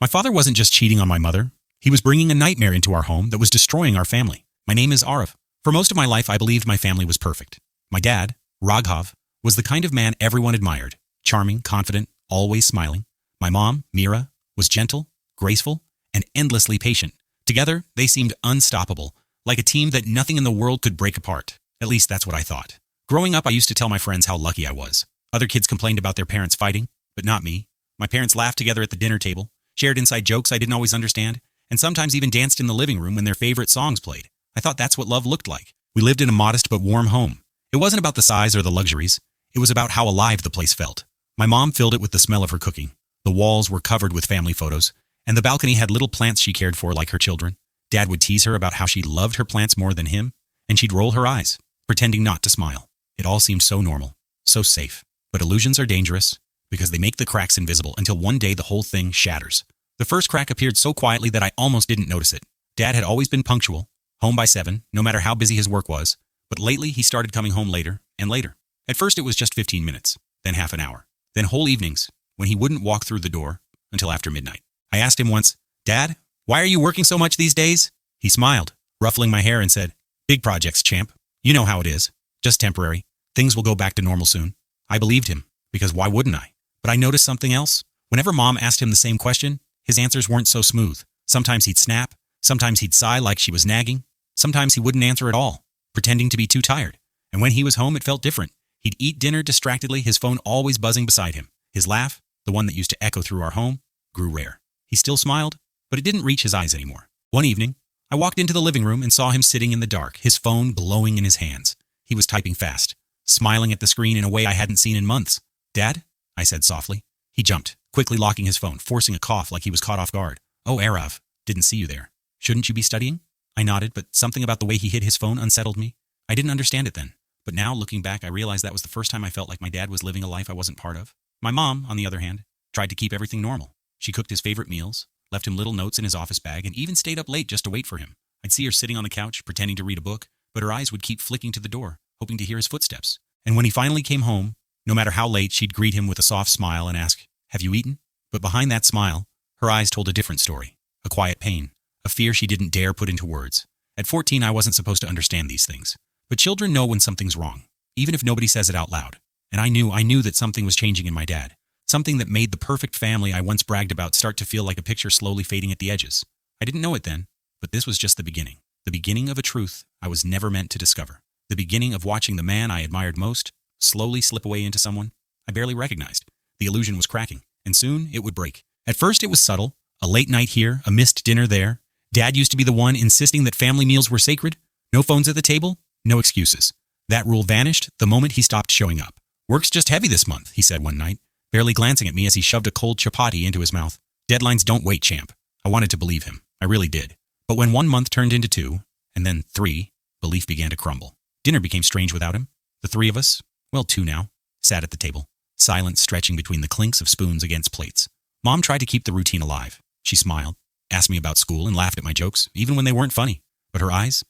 My father wasn't just cheating on my mother. He was bringing a nightmare into our home that was destroying our family. My name is Arav. For most of my life, I believed my family was perfect. My dad, Raghav, was the kind of man everyone admired. Charming, confident, always smiling. My mom, Mira, was gentle, graceful, and endlessly patient. Together, they seemed unstoppable, like a team that nothing in the world could break apart. At least that's what I thought. Growing up, I used to tell my friends how lucky I was. Other kids complained about their parents fighting, but not me. My parents laughed together at the dinner table, shared inside jokes I didn't always understand, and sometimes even danced in the living room when their favorite songs played. I thought that's what love looked like. We lived in a modest but warm home. It wasn't about the size or the luxuries. It was about how alive the place felt. My mom filled it with the smell of her cooking. The walls were covered with family photos, and the balcony had little plants she cared for like her children. Dad would tease her about how she loved her plants more than him, and she'd roll her eyes, pretending not to smile. It all seemed so normal, so safe. But illusions are dangerous because they make the cracks invisible until one day the whole thing shatters. The first crack appeared so quietly that I almost didn't notice it. Dad had always been punctual, home by 7, no matter how busy his work was, but lately he started coming home later and later. At first it was just 15 minutes, then half an hour, then whole evenings when he wouldn't walk through the door until after midnight. I asked him once, "Dad, why are you working so much these days?" He smiled, ruffling my hair and said, "Big projects, champ. You know how it is. Just temporary. Things will go back to normal soon." I believed him, because why wouldn't I? But I noticed something else. Whenever Mom asked him the same question, his answers weren't so smooth. Sometimes he'd snap, sometimes he'd sigh like she was nagging, sometimes he wouldn't answer at all, pretending to be too tired. And when he was home, it felt different. He'd eat dinner distractedly, his phone always buzzing beside him. His laugh, the one that used to echo through our home, grew rare. He still smiled, but it didn't reach his eyes anymore. One evening, I walked into the living room and saw him sitting in the dark, his phone glowing in his hands. He was typing fast, smiling at the screen in a way I hadn't seen in months. "Dad?" I said softly. He jumped, quickly locking his phone, forcing a cough like he was caught off guard. "Oh, Arav, didn't see you there. Shouldn't you be studying?" I nodded, but something about the way he hid his phone unsettled me. I didn't understand it then. But now, looking back, I realized that was the first time I felt like my dad was living a life I wasn't part of. My mom, on the other hand, tried to keep everything normal. She cooked his favorite meals, left him little notes in his office bag, and even stayed up late just to wait for him. I'd see her sitting on the couch, pretending to read a book, but her eyes would keep flicking to the door, hoping to hear his footsteps. And when he finally came home, no matter how late, she'd greet him with a soft smile and ask, "Have you eaten?" But behind that smile, her eyes told a different story. A quiet pain, a fear she didn't dare put into words. At 14, I wasn't supposed to understand these things. But children know when something's wrong, even if nobody says it out loud. And I knew that something was changing in my dad. Something that made the perfect family I once bragged about start to feel like a picture slowly fading at the edges. I didn't know it then, but this was just the beginning. The beginning of a truth I was never meant to discover. The beginning of watching the man I admired most slowly slip away into someone I barely recognized. The illusion was cracking, and soon it would break. At first it was subtle, a late night here, a missed dinner there. Dad used to be the one insisting that family meals were sacred. No phones at the table, no excuses. That rule vanished the moment he stopped showing up. "Work's just heavy this month," he said one night, barely glancing at me as he shoved a cold chapati into his mouth. "Deadlines don't wait, champ." I wanted to believe him. I really did. But when 1 month turned into 2, and then 3, belief began to crumble. Dinner became strange without him. The 3 of us, well, 2 now, sat at the table, silence stretching between the clinks of spoons against plates. Mom tried to keep the routine alive. She smiled, asked me about school, and laughed at my jokes, even when they weren't funny. But her eyes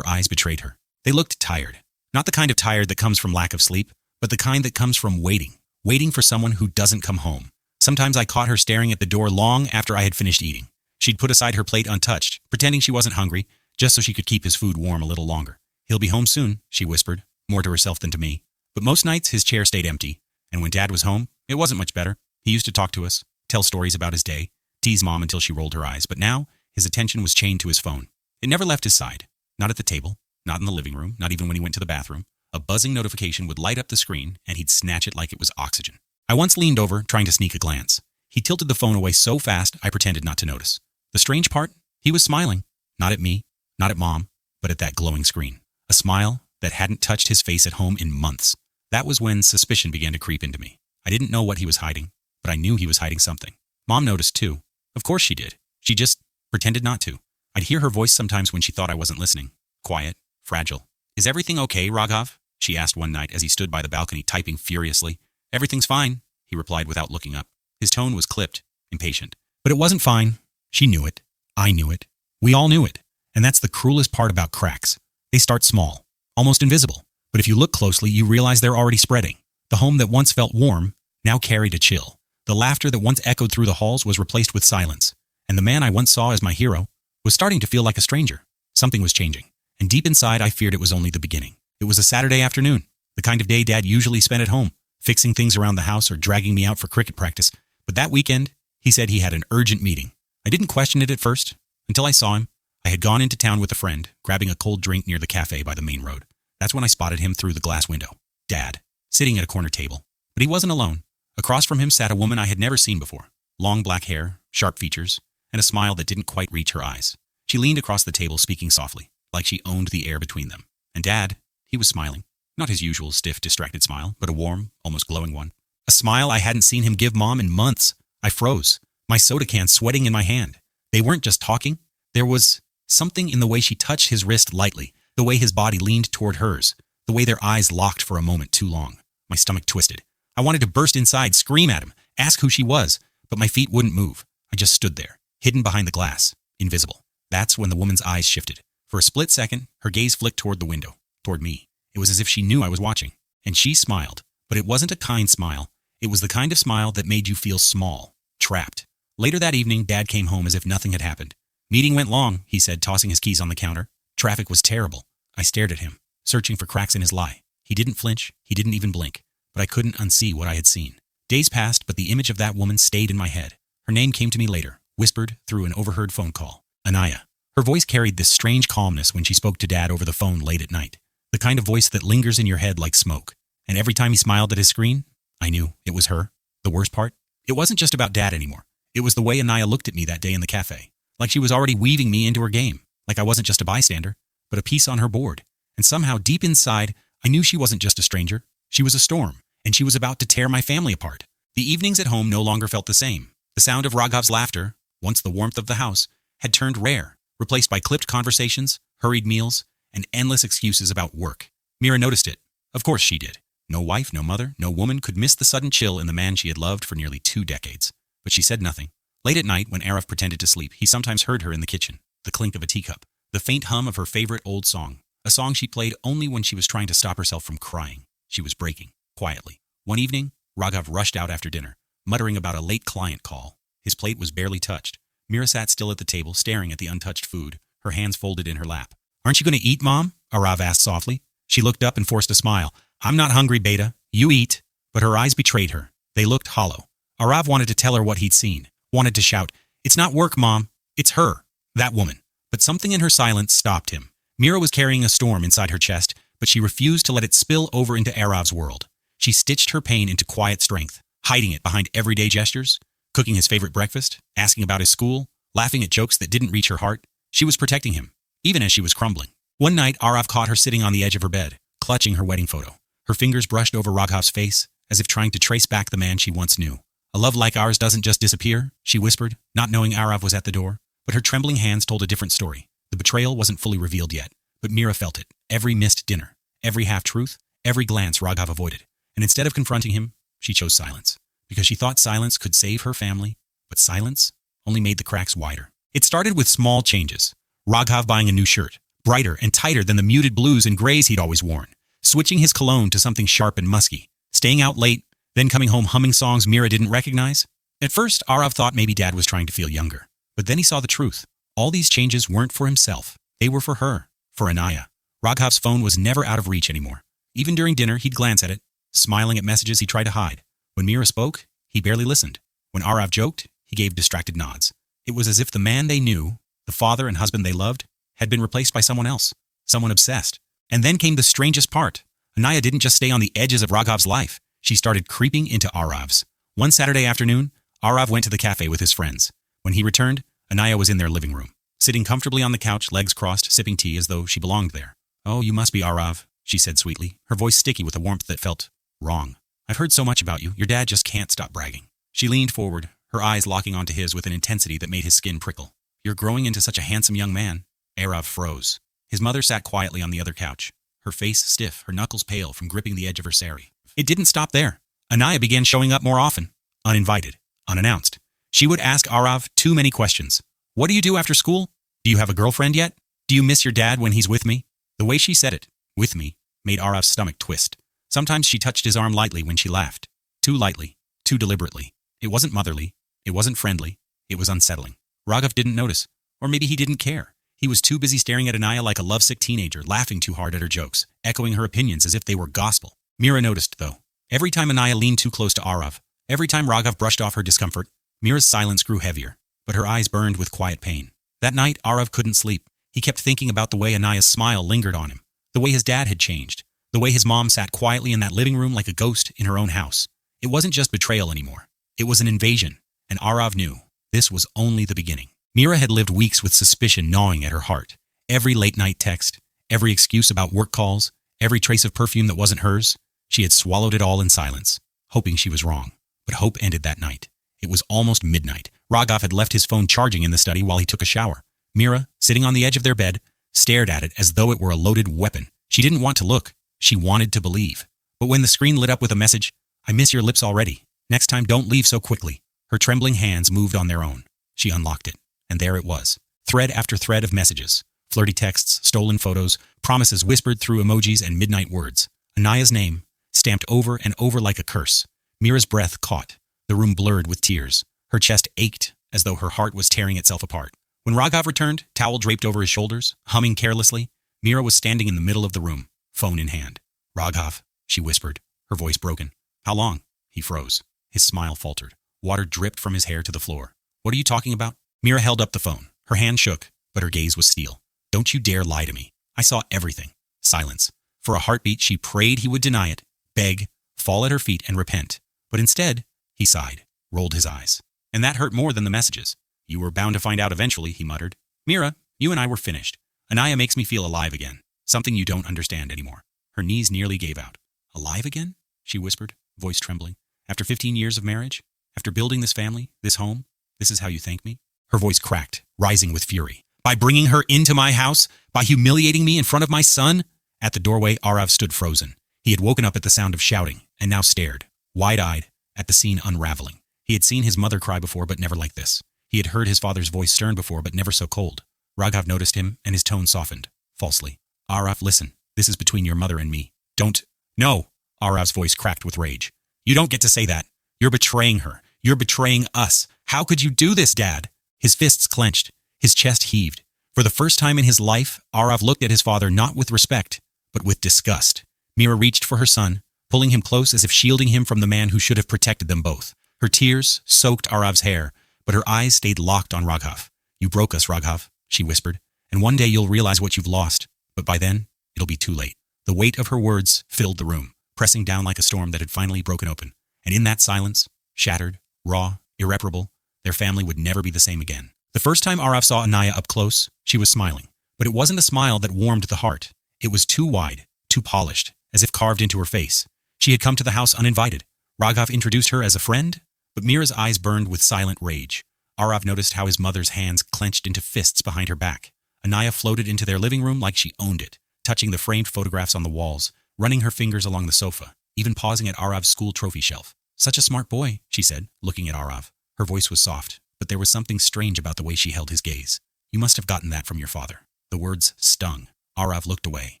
betrayed her. They looked tired. Not the kind of tired that comes from lack of sleep, but the kind that comes from waiting for someone who doesn't come home. Sometimes I caught her staring at the door long after I had finished eating. She'd put aside her plate untouched, pretending she wasn't hungry, just so she could keep his food warm a little longer. "He'll be home soon," she whispered, more to herself than to me. But most nights his chair stayed empty, and when Dad was home, it wasn't much better. He used to talk to us, tell stories about his day, tease Mom until she rolled her eyes, but now his attention was chained to his phone. It never left his side, not at the table, not in the living room, not even when he went to the bathroom. A buzzing notification would light up the screen, and he'd snatch it like it was oxygen. I once leaned over, trying to sneak a glance. He tilted the phone away so fast, I pretended not to notice. The strange part? He was smiling. Not at me, not at Mom, but at that glowing screen. A smile that hadn't touched his face at home in months. That was when suspicion began to creep into me. I didn't know what he was hiding, but I knew he was hiding something. Mom noticed too. Of course she did. She just pretended not to. I'd hear her voice sometimes when she thought I wasn't listening. Quiet, fragile. "Is everything okay, Raghav?" she asked one night as he stood by the balcony typing furiously. "Everything's fine," he replied without looking up. His tone was clipped, impatient. But it wasn't fine. She knew it. I knew it. We all knew it. And that's the cruelest part about cracks. They start small, almost invisible. But if you look closely, you realize they're already spreading. The home that once felt warm now carried a chill. The laughter that once echoed through the halls was replaced with silence. and the man I once saw as my hero was starting to feel like a stranger. Something was changing, and deep inside I feared it was only the beginning. It was a Saturday afternoon, the kind of day Dad usually spent at home, fixing things around the house or dragging me out for cricket practice. But that weekend, he said he had an urgent meeting. I didn't question it at first, until I saw him. I had gone into town with a friend, grabbing a cold drink near the cafe by the main road. That's when I spotted him through the glass window. Dad, sitting at a corner table. But he wasn't alone. Across from him sat a woman I had never seen before. Long black hair, sharp features, and a smile that didn't quite reach her eyes. She leaned across the table, speaking softly, like she owned the air between them. And Dad, he was smiling. Not his usual stiff, distracted smile, but a warm, almost glowing one. A smile I hadn't seen him give Mom in months. I froze, my soda can sweating in my hand. They weren't just talking. There was something in the way she touched his wrist lightly, the way his body leaned toward hers, the way their eyes locked for a moment too long. My stomach twisted. I wanted to burst inside, scream at him, ask who she was, but my feet wouldn't move. I just stood there, hidden behind the glass, invisible. That's when the woman's eyes shifted. For a split second, her gaze flicked toward the window, toward me. It was as if she knew I was watching, and she smiled. But it wasn't a kind smile. It was the kind of smile that made you feel small, trapped. Later that evening, Dad came home as if nothing had happened. Meeting went long, he said, tossing his keys on the counter. Traffic was terrible. I stared at him, searching for cracks in his lie. He didn't flinch. He didn't even blink. But I couldn't unsee what I had seen. Days passed, but the image of that woman stayed in my head. Her name came to me later, whispered through an overheard phone call. Anaya. Her voice carried this strange calmness when she spoke to Dad over the phone late at night. The kind of voice that lingers in your head like smoke. And every time he smiled at his screen, I knew it was her. The worst part? It wasn't just about Dad anymore. It was the way Anaya looked at me that day in the cafe. Like she was already weaving me into her game. Like I wasn't just a bystander, but a piece on her board. And somehow, deep inside, I knew she wasn't just a stranger. She was a storm, and she was about to tear my family apart. The evenings at home no longer felt the same. The sound of Raghav's laughter, once the warmth of the house, had turned rare, replaced by clipped conversations, hurried meals, and endless excuses about work. Mira noticed it. Of course she did. No wife, no mother, no woman could miss the sudden chill in the man she had loved for nearly 2 decades. But she said nothing. Late at night, when Arav pretended to sleep, he sometimes heard her in the kitchen, the clink of a teacup, the faint hum of her favorite old song, a song she played only when she was trying to stop herself from crying. She was breaking, quietly. One evening, Raghav rushed out after dinner, muttering about a late client call. His plate was barely touched. Mira sat still at the table, staring at the untouched food, her hands folded in her lap. "Aren't you going to eat, Mom?" Arav asked softly. She looked up and forced a smile. "I'm not hungry, Beta. You eat." But her eyes betrayed her. They looked hollow. Arav wanted to tell her what he'd seen, wanted to shout, "It's not work, Mom. It's her, that woman." But something in her silence stopped him. Mira was carrying a storm inside her chest, but she refused to let it spill over into Arav's world. She stitched her pain into quiet strength, hiding it behind everyday gestures, cooking his favorite breakfast, asking about his school, laughing at jokes that didn't reach her heart. She was protecting him, even as she was crumbling. One night, Arav caught her sitting on the edge of her bed, clutching her wedding photo. Her fingers brushed over Raghav's face, as if trying to trace back the man she once knew. "A love like ours doesn't just disappear," she whispered, not knowing Arav was at the door. But her trembling hands told a different story. The betrayal wasn't fully revealed yet, but Mira felt it. Every missed dinner, every half-truth, every glance Raghav avoided. And instead of confronting him, she chose silence. Because she thought silence could save her family, but silence only made the cracks wider. It started with small changes. Raghav buying a new shirt, brighter and tighter than the muted blues and grays he'd always worn, switching his cologne to something sharp and musky, staying out late, then coming home humming songs Mira didn't recognize. At first, Arav thought maybe Dad was trying to feel younger. But then he saw the truth. All these changes weren't for himself. They were for her, for Anaya. Raghav's phone was never out of reach anymore. Even during dinner, he'd glance at it, smiling at messages he tried to hide. When Mira spoke, he barely listened. When Arav joked, he gave distracted nods. It was as if the man they knew, the father and husband they loved, had been replaced by someone else, someone obsessed. And then came the strangest part. Anaya didn't just stay on the edges of Raghav's life. She started creeping into Arav's. One Saturday afternoon, Arav went to the cafe with his friends. When he returned, Anaya was in their living room, sitting comfortably on the couch, legs crossed, sipping tea as though she belonged there. "Oh, you must be Arav," she said sweetly, her voice sticky with a warmth that felt wrong. "I've heard so much about you. Your dad just can't stop bragging." She leaned forward, her eyes locking onto his with an intensity that made his skin prickle. "You're growing into such a handsome young man." Arav froze. His mother sat quietly on the other couch, her face stiff, her knuckles pale from gripping the edge of her sari. It didn't stop there. Anaya began showing up more often, uninvited, unannounced. She would ask Arav too many questions. "What do you do after school? Do you have a girlfriend yet? Do you miss your dad when he's with me?" The way she said it, "with me," made Arav's stomach twist. Sometimes she touched his arm lightly when she laughed. Too lightly, too deliberately. It wasn't motherly. It wasn't friendly. It was unsettling. Raghav didn't notice, or maybe he didn't care. He was too busy staring at Anaya like a lovesick teenager, laughing too hard at her jokes, echoing her opinions as if they were gospel. Mira noticed, though. Every time Anaya leaned too close to Arav, every time Raghav brushed off her discomfort, Mira's silence grew heavier, but her eyes burned with quiet pain. That night, Arav couldn't sleep. He kept thinking about the way Anaya's smile lingered on him, the way his dad had changed, the way his mom sat quietly in that living room like a ghost in her own house. It wasn't just betrayal anymore. It was an invasion, and Arav knew this was only the beginning. Mira had lived weeks with suspicion gnawing at her heart. Every late-night text, every excuse about work calls, every trace of perfume that wasn't hers, she had swallowed it all in silence, hoping she was wrong. But hope ended that night. It was almost midnight. Raghav had left his phone charging in the study while he took a shower. Mira, sitting on the edge of their bed, stared at it as though it were a loaded weapon. She didn't want to look. She wanted to believe. But when the screen lit up with a message, "I miss your lips already. Next time, don't leave so quickly," her trembling hands moved on their own. She unlocked it, and there it was. Thread after thread of messages. Flirty texts, stolen photos, promises whispered through emojis and midnight words. Anaya's name, stamped over and over like a curse. Mira's breath caught. The room blurred with tears. Her chest ached as though her heart was tearing itself apart. When Raghav returned, towel draped over his shoulders, humming carelessly, Mira was standing in the middle of the room, phone in hand. "Raghav," she whispered, her voice broken. "How long?" He froze. His smile faltered. Water dripped from his hair to the floor. "What are you talking about?" Mira held up the phone. Her hand shook, but her gaze was steel. "Don't you dare lie to me. I saw everything." Silence. For a heartbeat, she prayed he would deny it, beg, fall at her feet, and repent. But instead, he sighed, rolled his eyes. And that hurt more than the messages. "You were bound to find out eventually," he muttered. "Mira, you and I were finished. Anaya makes me feel alive again. Something you don't understand anymore." Her knees nearly gave out. "Alive again?" she whispered, voice trembling. "After 15 years of marriage? After building this family, this home? This is how you thank me?" Her voice cracked, rising with fury. "By bringing her into my house? By humiliating me in front of my son?" At the doorway, Arav stood frozen. He had woken up at the sound of shouting, and now stared, wide-eyed, at the scene unraveling. He had seen his mother cry before, but never like this. He had heard his father's voice stern before, but never so cold. Raghav noticed him, and his tone softened, falsely. "Arav, listen. This is between your mother and me. Don't—" "No!" Arav's voice cracked with rage. "You don't get to say that. You're betraying her. You're betraying us. How could you do this, Dad?" His fists clenched. His chest heaved. For the first time in his life, Arav looked at his father not with respect, but with disgust. Mira reached for her son, pulling him close as if shielding him from the man who should have protected them both. Her tears soaked Arav's hair, but her eyes stayed locked on Raghav. "You broke us, Raghav," she whispered, "and one day you'll realize what you've lost, but by then, it'll be too late." The weight of her words filled the room, pressing down like a storm that had finally broken open. And in that silence, shattered, raw, irreparable, their family would never be the same again. The first time Arav saw Anaya up close, she was smiling. But it wasn't a smile that warmed the heart. It was too wide, too polished, as if carved into her face. She had come to the house uninvited. Raghav introduced her as a friend, but Mira's eyes burned with silent rage. Arav noticed how his mother's hands clenched into fists behind her back. Anaya floated into their living room like she owned it, touching the framed photographs on the walls, running her fingers along the sofa, even pausing at Arav's school trophy shelf. "Such a smart boy," she said, looking at Arav. Her voice was soft, but there was something strange about the way she held his gaze. "You must have gotten that from your father." The words stung. Arav looked away.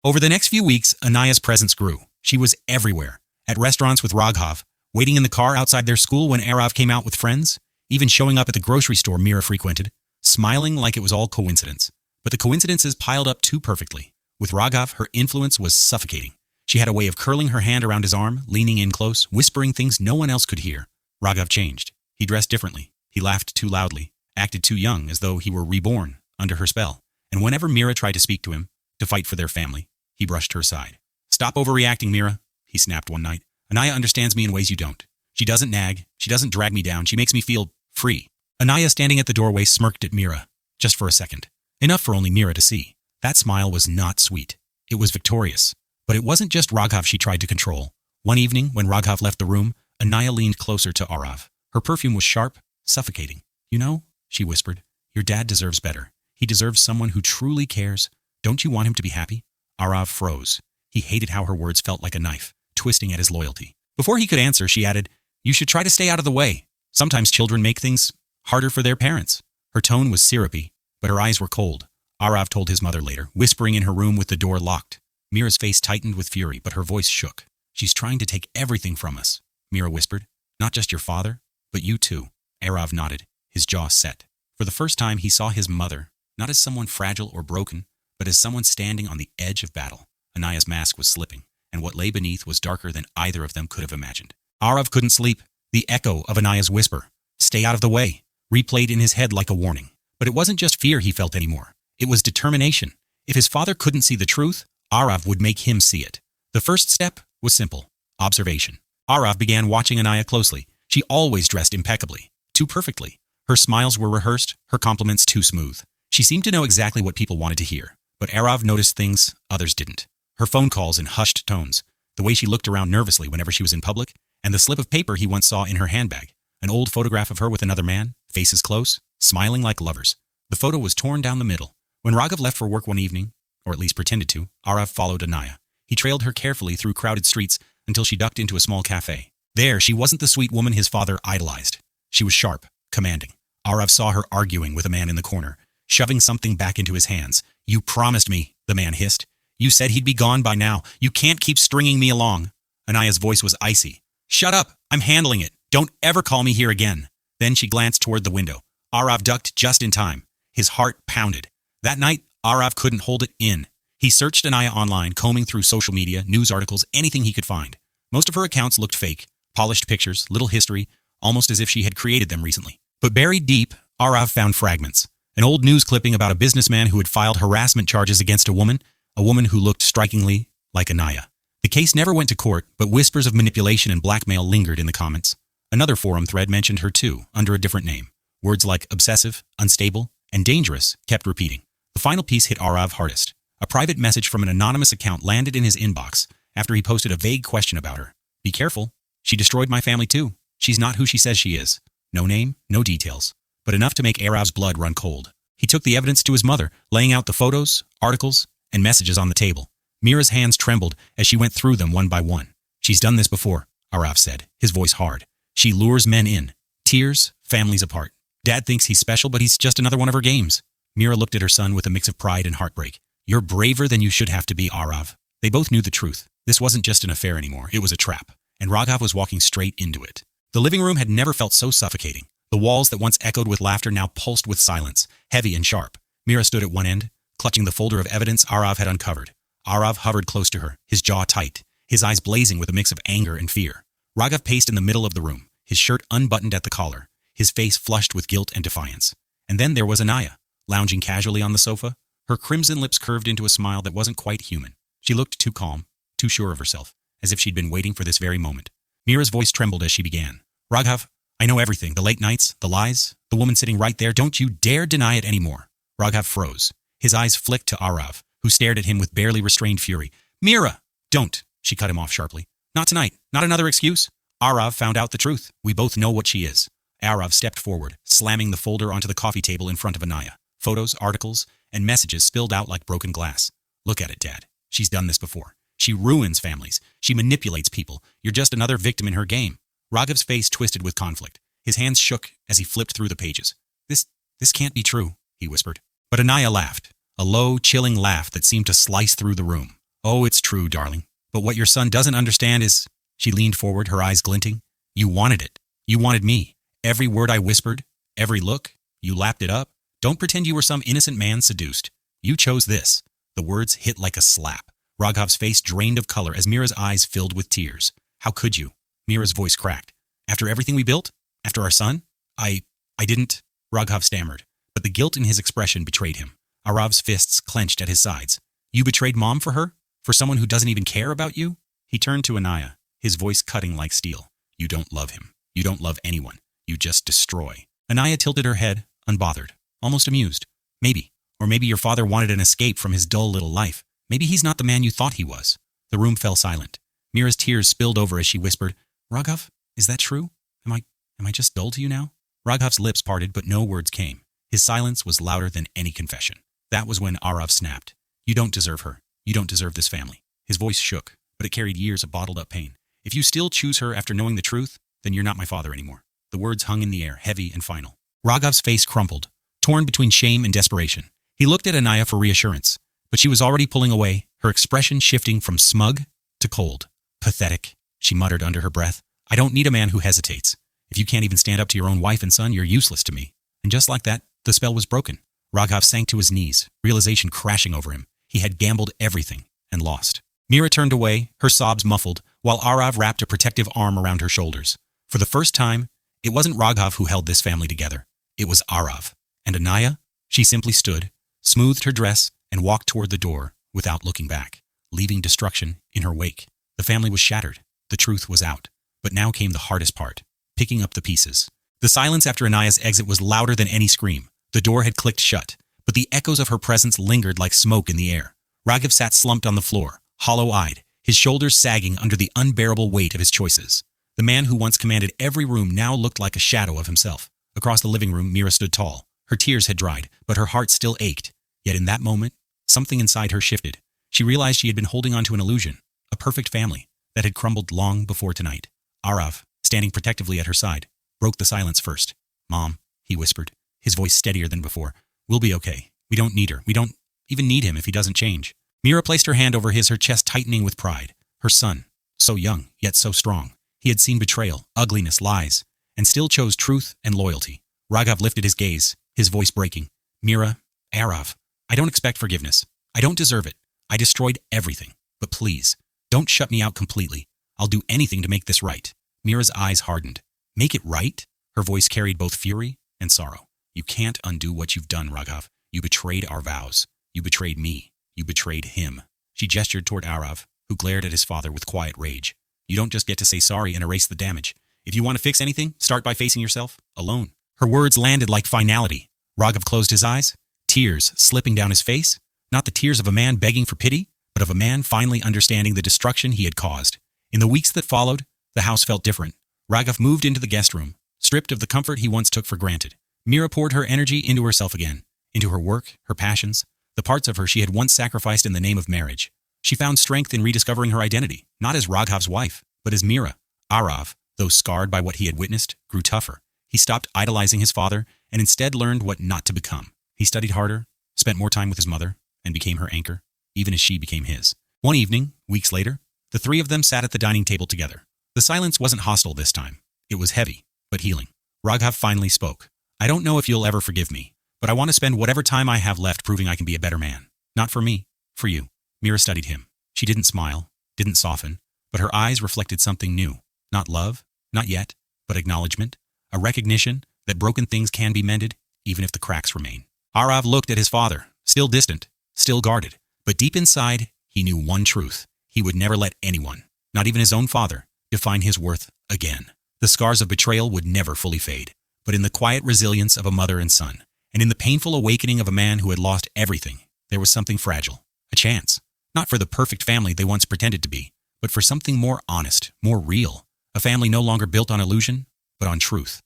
Over the next few weeks, Anaya's presence grew. She was everywhere. At restaurants with Raghav, waiting in the car outside their school when Arav came out with friends, even showing up at the grocery store Mira frequented, smiling like it was all coincidence. But the coincidences piled up too perfectly. With Raghav, her influence was suffocating. She had a way of curling her hand around his arm, leaning in close, whispering things no one else could hear. Raghav changed. He dressed differently. He laughed too loudly, acted too young, as though he were reborn, under her spell. And whenever Mira tried to speak to him, to fight for their family, he brushed her aside. "Stop overreacting, Mira," he snapped one night. "Anaya understands me in ways you don't. She doesn't nag. She doesn't drag me down. She makes me feel free." Anaya, standing at the doorway, smirked at Mira, just for a second. Enough for only Mira to see. That smile was not sweet. It was victorious. But it wasn't just Raghav she tried to control. One evening, when Raghav left the room, Anaya leaned closer to Arav. Her perfume was sharp, suffocating. "You know," she whispered, "your dad deserves better. He deserves someone who truly cares. Don't you want him to be happy?" Arav froze. He hated how her words felt like a knife, twisting at his loyalty. Before he could answer, she added, "You should try to stay out of the way. Sometimes children make things harder for their parents." Her tone was syrupy, but her eyes were cold. Arav told his mother later, whispering in her room with the door locked. Mira's face tightened with fury, but her voice shook. "She's trying to take everything from us," Mira whispered. "Not just your father, but you too." Arav nodded, his jaw set. For the first time, he saw his mother, not as someone fragile or broken, but as someone standing on the edge of battle. Anaya's mask was slipping, and what lay beneath was darker than either of them could have imagined. Arav couldn't sleep. The echo of Anaya's whisper, "Stay out of the way," replayed in his head like a warning. But it wasn't just fear he felt anymore. It was determination. If his father couldn't see the truth, Arav would make him see it. The first step was simple: observation. Arav began watching Anaya closely. She always dressed impeccably, too perfectly. Her smiles were rehearsed, her compliments too smooth. She seemed to know exactly what people wanted to hear. But Arav noticed things others didn't. Her phone calls in hushed tones, the way she looked around nervously whenever she was in public, and the slip of paper he once saw in her handbag. An old photograph of her with another man, faces close, smiling like lovers. The photo was torn down the middle. When Raghav left for work one evening, or at least pretended to, Arav followed Anaya. He trailed her carefully through crowded streets until she ducked into a small cafe. There, she wasn't the sweet woman his father idolized. She was sharp, commanding. Arav saw her arguing with a man in the corner, shoving something back into his hands. "You promised me," the man hissed. "You said he'd be gone by now. You can't keep stringing me along." Anaya's voice was icy. "Shut up. I'm handling it. Don't ever call me here again." Then she glanced toward the window. Arav ducked just in time. His heart pounded. That night, Arav couldn't hold it in. He searched Anaya online, combing through social media, news articles, anything he could find. Most of her accounts looked fake. Polished pictures, little history, almost as if she had created them recently. But buried deep, Arav found fragments. An old news clipping about a businessman who had filed harassment charges against a woman who looked strikingly like Anaya. The case never went to court, but whispers of manipulation and blackmail lingered in the comments. Another forum thread mentioned her too, under a different name. Words like obsessive, unstable, and dangerous kept repeating. The final piece hit Arav hardest. A private message from an anonymous account landed in his inbox after he posted a vague question about her. "Be careful. She destroyed my family too. She's not who she says she is." No name, no details, but enough to make Arav's blood run cold. He took the evidence to his mother, laying out the photos, articles, and messages on the table. Mira's hands trembled as she went through them one by one. "She's done this before," Arav said, his voice hard. "She lures men in. Tears, families apart. Dad thinks he's special, but he's just another one of her games." Mira looked at her son with a mix of pride and heartbreak. "You're braver than you should have to be, Arav." They both knew the truth. This wasn't just an affair anymore. It was a trap, and Raghav was walking straight into it. The living room had never felt so suffocating. The walls that once echoed with laughter now pulsed with silence, heavy and sharp. Mira stood at one end, clutching the folder of evidence Arav had uncovered. Arav hovered close to her, his jaw tight, his eyes blazing with a mix of anger and fear. Raghav paced in the middle of the room, his shirt unbuttoned at the collar, his face flushed with guilt and defiance. And then there was Anaya, lounging casually on the sofa. Her crimson lips curved into a smile that wasn't quite human. She looked too calm, too sure of herself, as if she'd been waiting for this very moment. Mira's voice trembled as she began. "Raghav, I know everything. The late nights, the lies, the woman sitting right there. Don't you dare deny it anymore." Raghav froze. His eyes flicked to Arav, who stared at him with barely restrained fury. "Mira!" "Don't!" She cut him off sharply. "Not tonight. Not another excuse." "Arav found out the truth. We both know what she is." Arav stepped forward, slamming the folder onto the coffee table in front of Anaya. Photos, articles, and messages spilled out like broken glass. "Look at it, Dad. She's done this before. She ruins families. She manipulates people. You're just another victim in her game." Raghav's face twisted with conflict. His hands shook as he flipped through the pages. This can't be true," he whispered. But Anaya laughed, a low, chilling laugh that seemed to slice through the room. "Oh, it's true, darling. But what your son doesn't understand is..." She leaned forward, her eyes glinting. "You wanted it. You wanted me. Every word I whispered, every look, you lapped it up. Don't pretend you were some innocent man seduced. You chose this." The words hit like a slap. Raghav's face drained of color as Mira's eyes filled with tears. "How could you?" Mira's voice cracked. "After everything we built? After our son? I didn't..." Raghav stammered, but the guilt in his expression betrayed him. Arav's fists clenched at his sides. "You betrayed Mom for her? For someone who doesn't even care about you?" He turned to Anaya, his voice cutting like steel. "You don't love him. You don't love anyone. You just destroy." Anaya tilted her head, unbothered, almost amused. "Maybe. Or maybe your father wanted an escape from his dull little life. Maybe he's not the man you thought he was." The room fell silent. Mira's tears spilled over as she whispered, "Raghav, is that true? Am I just dull to you now?" Raghav's lips parted, but no words came. His silence was louder than any confession. That was when Arav snapped. "You don't deserve her. You don't deserve this family." His voice shook, but it carried years of bottled-up pain. "If you still choose her after knowing the truth, then you're not my father anymore." The words hung in the air, heavy and final. Raghav's face crumpled, torn between shame and desperation. He looked at Anaya for reassurance, but she was already pulling away, her expression shifting from smug to cold. "Pathetic," she muttered under her breath. "I don't need a man who hesitates. If you can't even stand up to your own wife and son, you're useless to me." And just like that, The spell was broken. Raghav sank to his knees, realization crashing over him. He had gambled everything and lost. Mira turned away, her sobs muffled, while Arav wrapped a protective arm around her shoulders. For the first time, it wasn't Raghav who held this family together. It was Arav. And Anaya? She simply stood, smoothed her dress, and walked toward the door without looking back, leaving destruction in her wake. The family was shattered. The truth was out. But now came the hardest part, picking up the pieces. The silence after Anaya's exit was louder than any scream. The door had clicked shut, but the echoes of her presence lingered like smoke in the air. Raghav sat slumped on the floor, hollow-eyed, his shoulders sagging under the unbearable weight of his choices. The man who once commanded every room now looked like a shadow of himself. Across the living room, Mira stood tall. Her tears had dried, but her heart still ached. Yet in that moment, something inside her shifted. She realized she had been holding on to an illusion, a perfect family, that had crumbled long before tonight. Arav, standing protectively at her side, broke the silence first. "Mom," he whispered, his voice steadier than before. "We'll be okay. We don't need her. We don't even need him if he doesn't change." Mira placed her hand over his, her chest tightening with pride. Her son, so young, yet so strong. He had seen betrayal, ugliness, lies, and still chose truth and loyalty. Raghav lifted his gaze, his voice breaking. "Mira, Arav, I don't expect forgiveness. I don't deserve it. I destroyed everything. But please, don't shut me out completely. I'll do anything to make this right." Mira's eyes hardened. "Make it right?" Her voice carried both fury and sorrow. "You can't undo what you've done, Raghav. You betrayed our vows. You betrayed me. You betrayed him." She gestured toward Arav, who glared at his father with quiet rage. "You don't just get to say sorry and erase the damage. If you want to fix anything, start by facing yourself, alone." Her words landed like finality. Raghav closed his eyes, tears slipping down his face. Not the tears of a man begging for pity, but of a man finally understanding the destruction he had caused. In the weeks that followed, the house felt different. Raghav moved into the guest room, stripped of the comfort he once took for granted. Mira poured her energy into herself again, into her work, her passions, the parts of her she had once sacrificed in the name of marriage. She found strength in rediscovering her identity, not as Raghav's wife, but as Mira. Arav, though scarred by what he had witnessed, grew tougher. He stopped idolizing his father and instead learned what not to become. He studied harder, spent more time with his mother, and became her anchor, even as she became his. One evening, weeks later, the three of them sat at the dining table together. The silence wasn't hostile this time. It was heavy, but healing. Raghav finally spoke. "I don't know if you'll ever forgive me, but I want to spend whatever time I have left proving I can be a better man. Not for me, for you." Mira studied him. She didn't smile, didn't soften, but her eyes reflected something new. Not love, not yet, but acknowledgement, a recognition that broken things can be mended, even if the cracks remain. Arav looked at his father, still distant, still guarded, but deep inside, he knew one truth. He would never let anyone, not even his own father, define his worth again. The scars of betrayal would never fully fade, but in the quiet resilience of a mother and son, and in the painful awakening of a man who had lost everything, there was something fragile, a chance, not for the perfect family they once pretended to be, but for something more honest, more real, a family no longer built on illusion, but on truth.